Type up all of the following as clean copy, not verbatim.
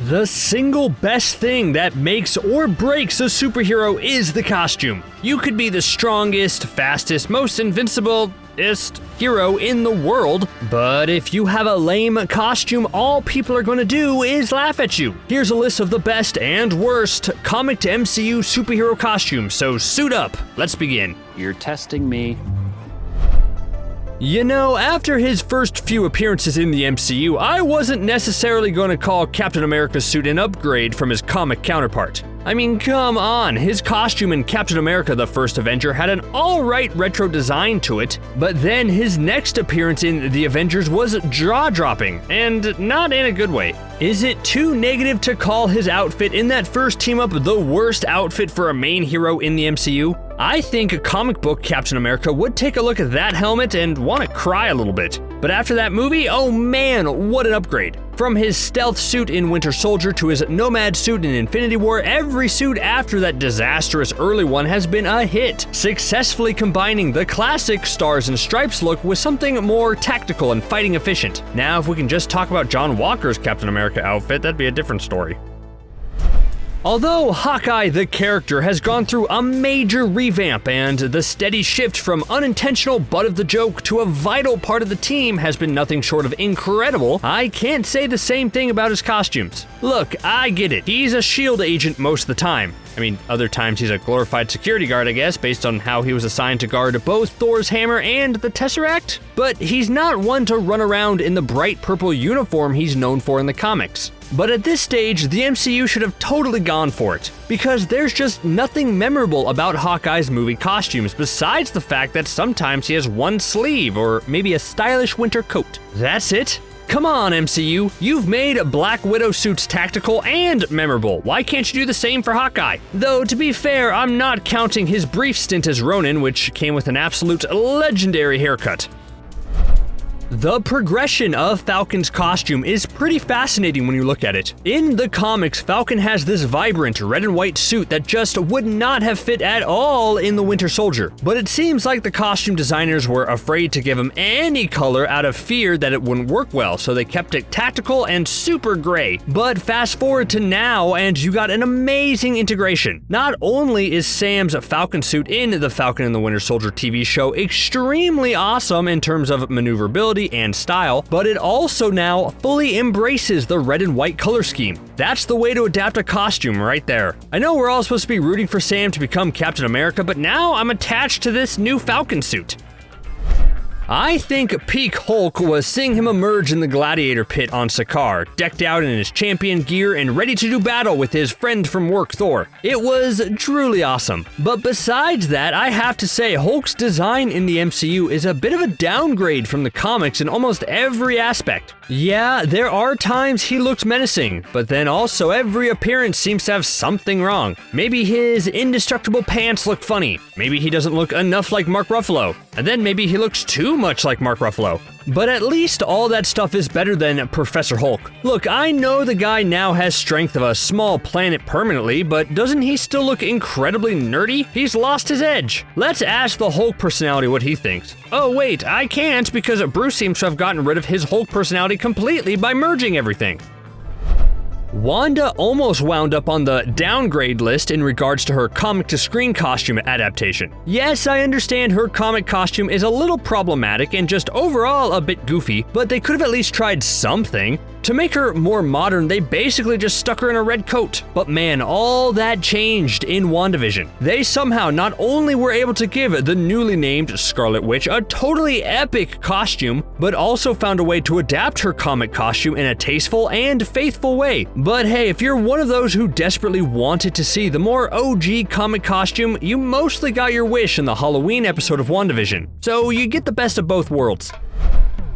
The single best thing that makes or breaks a superhero is the costume. You could be the strongest, fastest, most invincible-est hero in the world, but if you have a lame costume, all people are going to do is laugh at you. Here's a list of the best and worst comic to MCU superhero costumes, so suit up. Let's begin. You're testing me. You know, after his first few appearances in the MCU, I wasn't necessarily going to call Captain America's suit an upgrade from his comic counterpart. I mean, come on, his costume in Captain America the First Avenger had an alright retro design to it, but then his next appearance in the Avengers was jaw-dropping, and not in a good way. Is it too negative to call his outfit in that first team-up the worst outfit for a main hero in the MCU? I think comic book Captain America would take a look at that helmet and want to cry a little bit. But after that movie, oh man, what an upgrade. From his stealth suit in Winter Soldier to his nomad suit in Infinity War, every suit after that disastrous early one has been a hit, successfully combining the classic Stars and Stripes look with something more tactical and fighting efficient. Now, if we can just talk about John Walker's Captain America outfit, that'd be a different story. Although Hawkeye the character has gone through a major revamp and the steady shift from unintentional butt of the joke to a vital part of the team has been nothing short of incredible, I can't say the same thing about his costumes. Look, I get it, he's a S.H.I.E.L.D. agent most of the time. I mean, other times he's a glorified security guard, I guess, based on how he was assigned to guard both Thor's hammer and the Tesseract. But he's not one to run around in the bright purple uniform he's known for in the comics. But at this stage, the MCU should have totally gone for it, because there's just nothing memorable about Hawkeye's movie costumes besides the fact that sometimes he has one sleeve or maybe a stylish winter coat. That's it. Come on, MCU, you've made Black Widow suits tactical and memorable. Why can't you do the same for Hawkeye? Though, to be fair, I'm not counting his brief stint as Ronin, which came with an absolute legendary haircut. The progression of Falcon's costume is pretty fascinating when you look at it. In the comics, Falcon has this vibrant red and white suit that just would not have fit at all in the Winter Soldier. But it seems like the costume designers were afraid to give him any color out of fear that it wouldn't work well, so they kept it tactical and super gray. But fast forward to now, and you got an amazing integration. Not only is Sam's Falcon suit in the Falcon and the Winter Soldier TV show extremely awesome in terms of maneuverability and style, but it also now fully embraces the red and white color scheme. That's the way to adapt a costume right there. I know we're all supposed to be rooting for Sam to become Captain America, but now I'm attached to this new Falcon suit. I think peak Hulk was seeing him emerge in the gladiator pit on Sakaar, decked out in his champion gear and ready to do battle with his friend from work Thor. It was truly awesome. But besides that, I have to say Hulk's design in the MCU is a bit of a downgrade from the comics in almost every aspect. Yeah, there are times he looks menacing, but then also every appearance seems to have something wrong. Maybe his indestructible pants look funny, maybe he doesn't look enough like Mark Ruffalo, and then maybe he looks too much like Mark Ruffalo. But at least all that stuff is better than Professor Hulk. Look, I know the guy now has strength of a small planet permanently, but doesn't he still look incredibly nerdy? He's lost his edge. Let's ask the Hulk personality what he thinks. Oh wait, I can't because Bruce seems to have gotten rid of his Hulk personality completely by merging everything. Wanda almost wound up on the downgrade list in regards to her comic-to-screen costume adaptation. Yes, I understand her comic costume is a little problematic and just overall a bit goofy, but they could have at least tried something. To make her more modern, they basically just stuck her in a red coat. But man, all that changed in WandaVision. They somehow not only were able to give the newly named Scarlet Witch a totally epic costume, but also found a way to adapt her comic costume in a tasteful and faithful way. But hey, if you're one of those who desperately wanted to see the more OG comic costume, you mostly got your wish in the Halloween episode of WandaVision. So you get the best of both worlds.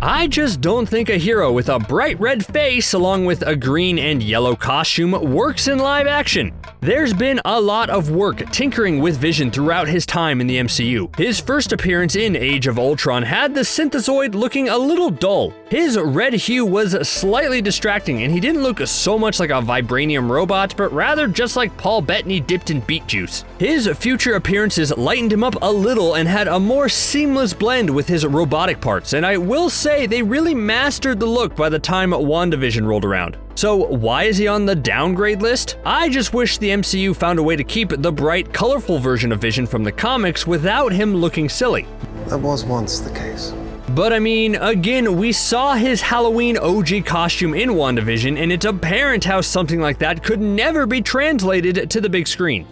I just don't think a hero with a bright red face along with a green and yellow costume works in live action. There's been a lot of work tinkering with Vision throughout his time in the MCU. His first appearance in Age of Ultron had the synthezoid looking a little dull. His red hue was slightly distracting, and he didn't look so much like a vibranium robot, but rather just like Paul Bettany dipped in beet juice. His future appearances lightened him up a little and had a more seamless blend with his robotic parts, and I will say they really mastered the look by the time WandaVision rolled around. So why is he on the downgrade list? I just wish the MCU found a way to keep the bright, colorful version of Vision from the comics without him looking silly. That was once the case. But I mean, again, we saw his Halloween OG costume in WandaVision, and it's apparent how something like that could never be translated to the big screen.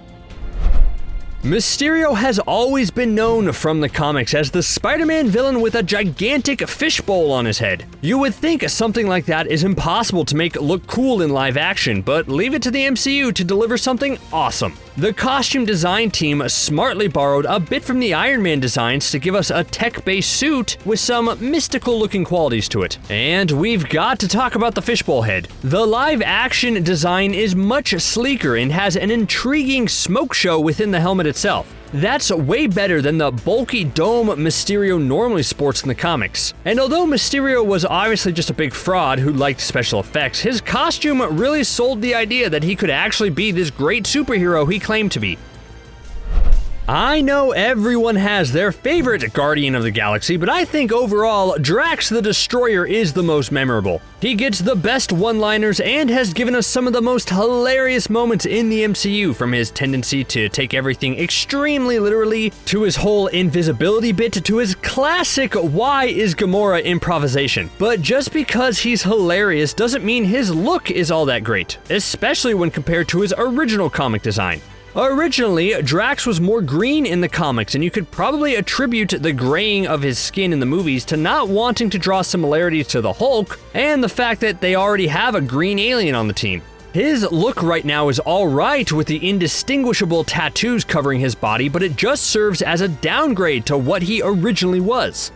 Mysterio has always been known from the comics as the Spider-Man villain with a gigantic fishbowl on his head. You would think something like that is impossible to make look cool in live action, but leave it to the MCU to deliver something awesome. The costume design team smartly borrowed a bit from the Iron Man designs to give us a tech-based suit with some mystical-looking qualities to it. And we've got to talk about the fishbowl head. The live-action design is much sleeker and has an intriguing smoke show within the helmet itself. That's way better than the bulky dome Mysterio normally sports in the comics. And although Mysterio was obviously just a big fraud who liked special effects, his costume really sold the idea that he could actually be this great superhero he claimed to be. I know everyone has their favorite Guardian of the Galaxy, but I think overall, Drax the Destroyer is the most memorable. He gets the best one-liners and has given us some of the most hilarious moments in the MCU, from his tendency to take everything extremely literally, to his whole invisibility bit, to his classic "Why is Gamora" improvisation. But just because he's hilarious doesn't mean his look is all that great, especially when compared to his original comic design. Originally, Drax was more green in the comics, and you could probably attribute the graying of his skin in the movies to not wanting to draw similarities to the Hulk, and the fact that they already have a green alien on the team. His look right now is alright with the indistinguishable tattoos covering his body, but it just serves as a downgrade to what he originally was.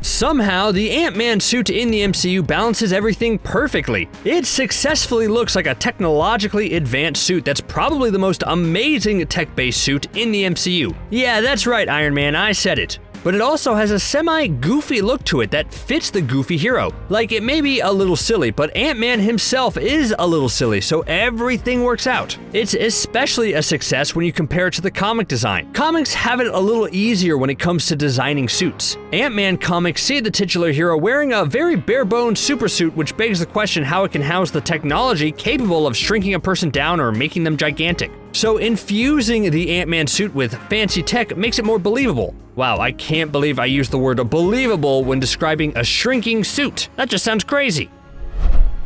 Somehow, the Ant-Man suit in the MCU balances everything perfectly. It successfully looks like a technologically advanced suit that's probably the most amazing tech-based suit in the MCU. Yeah, that's right, Iron Man, I said it. But it also has a semi-goofy look to it that fits the goofy hero. Like, it may be a little silly, but Ant-Man himself is a little silly, so everything works out. It's especially a success when you compare it to the comic design. Comics have it a little easier when it comes to designing suits. Ant-Man comics see the titular hero wearing a very bare-bones supersuit, which begs the question how it can house the technology capable of shrinking a person down or making them gigantic. So infusing the Ant-Man suit with fancy tech makes it more believable. Wow, I can't believe I used the word believable when describing a shrinking suit. That just sounds crazy.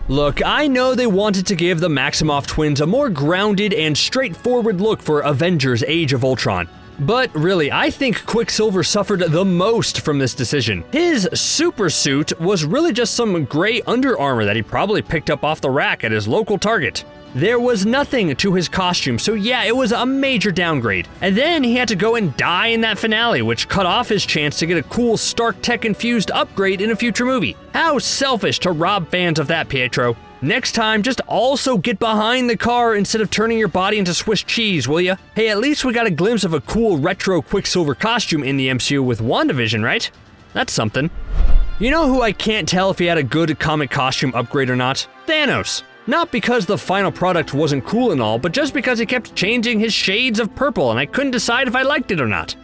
Look, I know they wanted to give the Maximoff twins a more grounded and straightforward look for Avengers Age of Ultron. But really, I think Quicksilver suffered the most from this decision. His supersuit was really just some gray under armor that he probably picked up off the rack at his local Target. There was nothing to his costume, so yeah, it was a major downgrade. And then he had to go and die in that finale, which cut off his chance to get a cool Stark Tech-infused upgrade in a future movie. How selfish to rob fans of that, Pietro. Next time, just also get behind the car instead of turning your body into Swiss cheese, will ya? Hey, at least we got a glimpse of a cool retro Quicksilver costume in the MCU with WandaVision, right? That's something. You know who I can't tell if he had a good comic costume upgrade or not? Thanos. Not because the final product wasn't cool and all, but just because he kept changing his shades of purple and I couldn't decide if I liked it or not.